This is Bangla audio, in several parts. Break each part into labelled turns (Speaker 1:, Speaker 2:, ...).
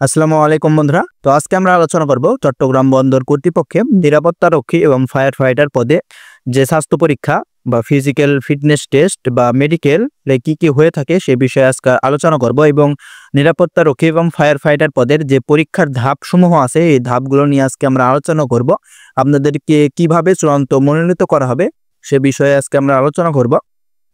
Speaker 1: আসসালামু আলাইকুম বন্ধুরা। তো আজকে আমরা আলোচনা করব চট্টগ্রাম বন্দর কর্তৃপক্ষে নিরাপত্তারক্ষী এবং ফায়ার ফাইটার পদে যে স্বাস্থ্য পরীক্ষা বা ফিজিক্যাল ফিটনেস টেস্ট বা মেডিকেল কি কি হয়ে থাকে সে বিষয়ে আজকে আলোচনা করব এবং নিরাপত্তারক্ষী এবং ফায়ার ফাইটার পদের যে পরীক্ষার ধাপসমূহ আছে এই ধাপগুলো নিয়ে আজকে আমরা আলোচনা করব। আপনাদেরকে কিভাবে চূড়ান্ত মনোনীত করা হবে সে বিষয়ে আজকে আমরা আলোচনা করব।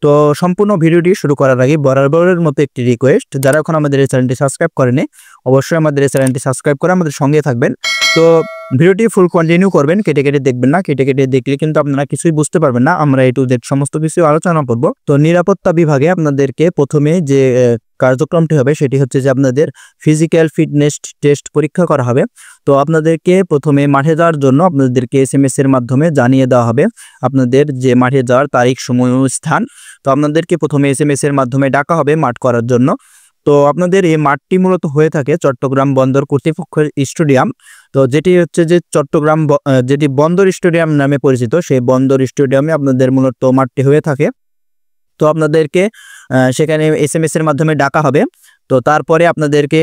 Speaker 1: তো সম্পূর্ণ ভিডিওটি শুরু করার আগে বরাবরের মতো একটি রিকোয়েস্ট, যারা এখন আমাদের এই চ্যানেলটি সাবস্ক্রাইব করেনি অবশ্যই আমাদের এই চ্যানেলটি সাবস্ক্রাইব করে আমাদের সঙ্গে থাকবেন। তো ভিডিওটি ফুল কন্টিনিউ করবেন, কেটে কেটে দেখবেন না। কেটে কেটে দেখলে কিন্তু আপনারা কিছুই বুঝতে পারবেন না। আমরা A to Z সমস্ত কিছু আলোচনা করব। তো নিরাপত্তা বিভাগে আপনাদেরকে প্রথমে যে কার্যক্রমটি হবে সেটি হচ্ছে যে আপনাদের ফিজিক্যাল ফিটনেস টেস্ট পরীক্ষা করা হবে। তো আপনাদেরকে প্রথমে মাঠে যাওয়ার জন্য আপনাদেরকে SMS এর মাধ্যমে জানিয়ে দেওয়া হবে আপনাদের যে মাঠে যাওয়ার তারিখ, সময় ও স্থান। তো আপনাদেরকে প্রথমে SMS এর মাধ্যমে ডাকা হবে মাঠ করার জন্য। তো আপনাদের এই মাঠটি মূলত হয়ে থাকে চট্টগ্রাম বন্দর কর্তৃপক্ষের স্টেডিয়াম। তো যেটি হচ্ছে যে চট্টগ্রাম যেটি বন্দর স্টেডিয়াম নামে পরিচিত, সেই বন্দর স্টেডিয়ামে আপনাদের মূলত মাঠটি হয়ে থাকে। তো আপনাদেরকে সেখানে SMS এর মাধ্যমে ডাকা হবে। তো তারপরে আপনাদেরকে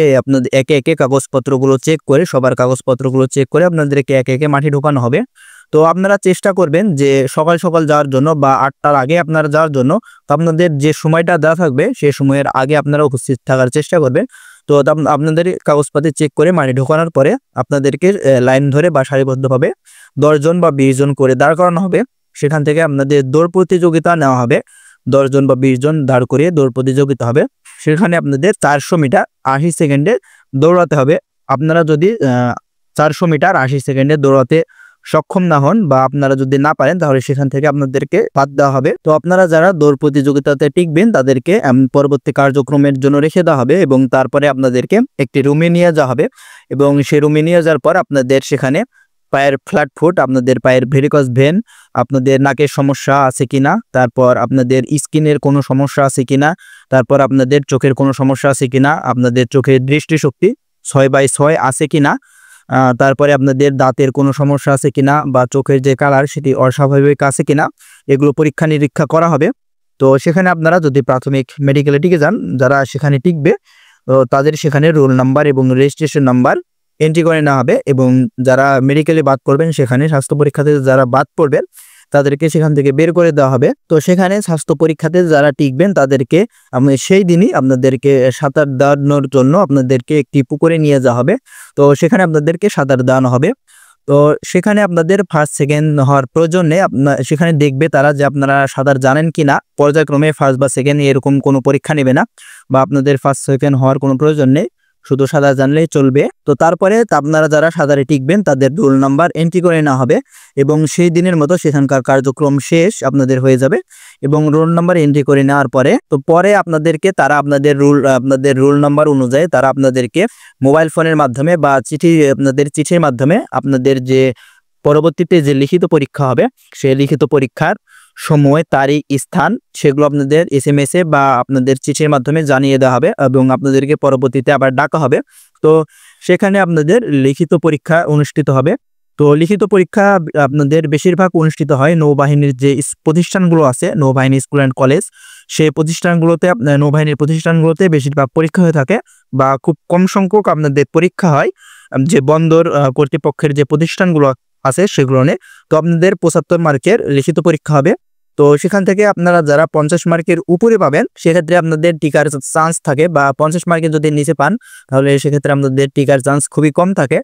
Speaker 1: একে একে কাগজপত্রগুলো চেক করে, সবার কাগজপত্রগুলো চেক করে আপনাদেরকে একে একে মাঠে ঢোকানো হবে। তো আপনারা চেষ্টা করবেন যে সকাল সকাল যাওয়ার জন্য বা 8টার আগে আপনারা যাওয়ার জন্য। তো আপনাদের যে সময়টা দেওয়া থাকবে সেই সময়ের আগে আপনারা উপস্থিত থাকার চেষ্টা করবেন। তো আপনাদের কাগজপাতি চেক করে মাঠে ঢোকানোর পরে আপনাদেরকে লাইন ধরে বা সারিবদ্ধভাবে 10 জন বা 20 জন করে দাঁড় করানো হবে। সেখান থেকে আপনাদের দৌড় প্রতিযোগিতা নেওয়া হবে। 10 জন বা 20 জন দাঁড় করিয়ে দৌড় প্রতিযোগিতা হবে। সেখানে আপনাদের 400 মিটার 80 সেকেন্ডে দৌড়াতে হবে। আপনারা যদি 400 মিটার 80 সেকেন্ডে দৌড়াতে সক্ষম না হন বা আপনারা যদি না পারেন তাহলে সেখান থেকে আপনাদেরকে বাদ দেওয়া হবে। তো আপনারা যারা দৌড় প্রতিযোগিতাতে টিকবেন তাদেরকে পরবর্তী কার্যক্রমের জন্য রেখে দেওয়া হবে এবং তারপরে আপনাদেরকে একটি রুমে নিয়ে যাওয়া হবে এবং সেই রুমে নিয়ে যাওয়ার পর আপনাদের সেখানে পায়ের ফ্ল্যাট ফুট, আপনাদের পায়ের ভেরিকস ভেন, আপনাদের নাকের সমস্যা আছে কিনা, তারপর আপনাদের স্কিনের কোনো সমস্যা আছে কিনা, তারপর আপনাদের চোখের কোনো সমস্যা আছে কিনা, আপনাদের চোখের দৃষ্টিশক্তি 6/6 আছে কিনা, তারপরে আপনাদের দাঁতের কোনো সমস্যা আছে কিনা বা চোখের যে কালার সেটি অস্বাভাবিক আছে কিনা, এগুলো পরীক্ষা নিরীক্ষা করা হবে। তো সেখানে আপনারা যদি প্রাথমিক মেডিকেলে টিকে যান, যারা সেখানে টিকবে তাদের সেখানে রোল নাম্বার এবং রেজিস্ট্রেশন নাম্বার এন্ট্রি করে নেওয়া হবে এবং যারা মেডিকেলে বাদ পড়বেন সেখানে স্বাস্থ্য পরীক্ষাতে যারা বাদ পড়বেন তাদেরকে সেখান থেকে বের করে দেওয়া হবে। তো সেখানে স্বাস্থ্য পরীক্ষাতে যারা টিকবেন তাদেরকে সেই দিনই আপনাদেরকে সাঁতার দেওয়ানোর জন্য আপনাদেরকে একটি পুকুরে নিয়ে যাওয়া হবে। তো সেখানে আপনাদেরকে সাঁতার দেওয়ানো হবে। তো সেখানে আপনাদের ফার্স্ট সেকেন্ড হওয়ার প্রয়োজন নেই। সেখানে দেখবে তারা যে আপনারা সাঁতার জানেন কিনা। পর্যায়ক্রমে ফার্স্ট বা সেকেন্ড এরকম কোনো পরীক্ষা নেবে না বা আপনাদের ফার্স্ট সেকেন্ড হওয়ার কোনো প্রয়োজন নেই, শুধু সাঁতার জানলেই চলবে। তো তারপরে আপনারা যারা সাঁতারে টিকবেন তাদের রোল নাম্বার এন্ট্রি করে নেওয়া হবে এবং সেই দিনের মতো সেখানকার কার্যক্রম শেষ আপনাদের হয়ে যাবে এবং রোল নাম্বার এন্ট্রি করে নেওয়ার পরে পরে আপনাদেরকে তারা আপনাদের রোল নাম্বার অনুযায়ী তারা আপনাদেরকে মোবাইল ফোনের মাধ্যমে বা চিঠির মাধ্যমে আপনাদের যে পরবর্তীতে যে লিখিত পরীক্ষা হবে সেই লিখিত পরীক্ষার সময়, তারিখ, স্থান সেগুলো আপনাদের SMS এ বা আপনাদের চিঠির মাধ্যমে জানিয়ে দেওয়া হবে এবং আপনাদেরকে পরবর্তীতে আবার ডাকা হবে। তো সেখানে আপনাদের লিখিত পরীক্ষা অনুষ্ঠিত হবে। তো লিখিত পরীক্ষা আপনাদের বেশিরভাগ অনুষ্ঠিত হয় নৌবাহিনীর যে প্রতিষ্ঠানগুলো আছে, নৌবাহিনী স্কুল অ্যান্ড কলেজ, সেই প্রতিষ্ঠানগুলোতে নৌবাহিনীর প্রতিষ্ঠানগুলোতে বেশিরভাগ পরীক্ষা হয়ে থাকে বা খুব কম সংখ্যক আপনাদের পরীক্ষা হয় যে বন্দর কর্তৃপক্ষের যে প্রতিষ্ঠানগুলো আছে সেগুলো নিয়ে। তো আপনাদের 75 মার্কের লিখিত পরীক্ষা হবে। তো সেখান থেকে আপনারা যারা 50 মার্কের উপরে পাবেন সেক্ষেত্রে আপনাদের টিকার চান্স থাকে বা 50 মার্কের যদি নিচে পান তাহলে সেক্ষেত্রে আপনাদের টিকার চান্স খুবই কম থাকে।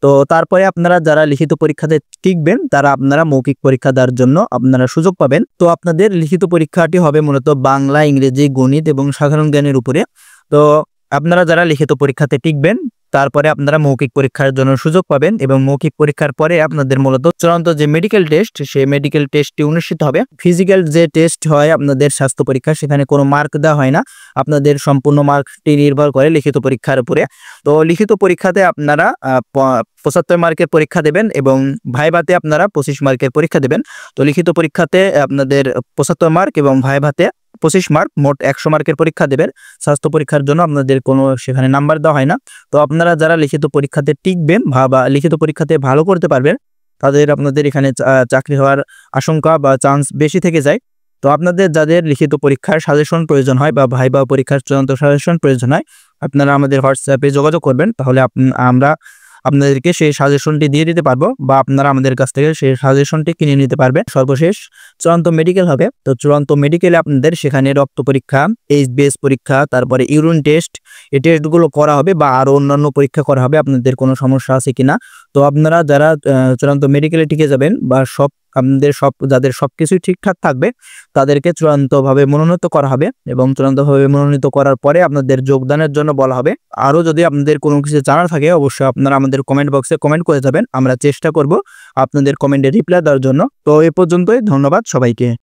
Speaker 1: তো তারপরে আপনারা যারা লিখিত পরীক্ষাতে টিকবেন তারা আপনারা মৌখিক পরীক্ষা দেওয়ার জন্য আপনারা সুযোগ পাবেন। তো আপনাদের লিখিত পরীক্ষাটি হবে মূলত বাংলা, ইংরেজি, গণিত এবং সাধারণ জ্ঞানের উপরে। তো আপনারা যারা লিখিত পরীক্ষাতে টিকবেন তারপরে আপনারা মৌখিক পরীক্ষার জন্য সুযোগ পাবেন এবং মৌখিক পরীক্ষার পরে আপনাদের মূলত চূড়ান্ত যে মেডিকেল টেস্ট সেই মেডিকেল টেস্টটি অনুষ্ঠিত হবে। ফিজিক্যাল যে টেস্ট হয় আপনাদের স্বাস্থ্য পরীক্ষা সেখানে কোনো মার্ক দেওয়া হয় না, আপনাদের সম্পূর্ণ মার্কটি নির্ভর করে লিখিত পরীক্ষার উপরে। তো লিখিত পরীক্ষাতে আপনারা 75 মার্কের পরীক্ষা দেবেন এবং ভাইভাতে আপনারা 25 মার্কের পরীক্ষা দেবেন। তো লিখিত পরীক্ষাতে আপনাদের 75 মার্ক এবং ভাইভাতে 25 মার্ক, মোট 100 মার্কের পরীক্ষা দেবেন। স্বাস্থ্য পরীক্ষার জন্য আপনাদের কোনো সেখানে নাম্বার দেওয়া হয় না। তো আপনারা যারা লিখিত পরীক্ষাতে টিকবেন বা লিখিত পরীক্ষাতে ভালো করতে পারবেন তাদের আপনাদের এখানে চাকরি হওয়ার আশঙ্কা বা চান্স বেশি থেকে যায়। তো আপনাদের যাদের লিখিত পরীক্ষার সাজেশন প্রয়োজন হয় বা ভাইবা পরীক্ষার চূড়ান্ত সাজেশন প্রয়োজন হয় আপনারা আমাদের হোয়াটসঅ্যাপে যোগাযোগ করবেন, তাহলে আমরা আপনাদেরকে সেই সাজেশনটি দিয়ে দিতে পারবো, বা আপনারা আমাদের কাছ থেকে সেই সাজেশনটি কিনে নিতে পারবেন। সর্বশেষ চূড়ান্ত মেডিকেল হবে। তো চূড়ান্ত মেডিকেলে আপনাদের সেখানে রক্ত পরীক্ষা, HbS পরীক্ষা, তারপরে ইউরিন টেস্ট, এই টেস্টগুলো করা হবে, বা আরও অন্যান্য পরীক্ষা করা হবে আপনাদের কোনো সমস্যা আছে কিনা। তো আপনারা যারা চূড়ান্ত মেডিকেলে টিকে যাবেন, বা যাদের সবকিছুই ঠিকঠাক থাকবে, তাদেরকে চূড়ান্তভাবে মনোনীত করা হবে, এবং চূড়ান্তভাবে মনোনীত করার পরে আপনাদের যোগদানের জন্য বলা হবে। আরও যদি আপনাদের কোনো কিছু জানার থাকে, অবশ্যই আপনারা আমাদের কমেন্ট বক্সে কমেন্ট করে যাবেন, আমরা চেষ্টা করব আপনাদের কমেন্টে রিপ্লাই দেওয়ার জন্য। তো এ পর্যন্তই, ধন্যবাদ সবাইকে।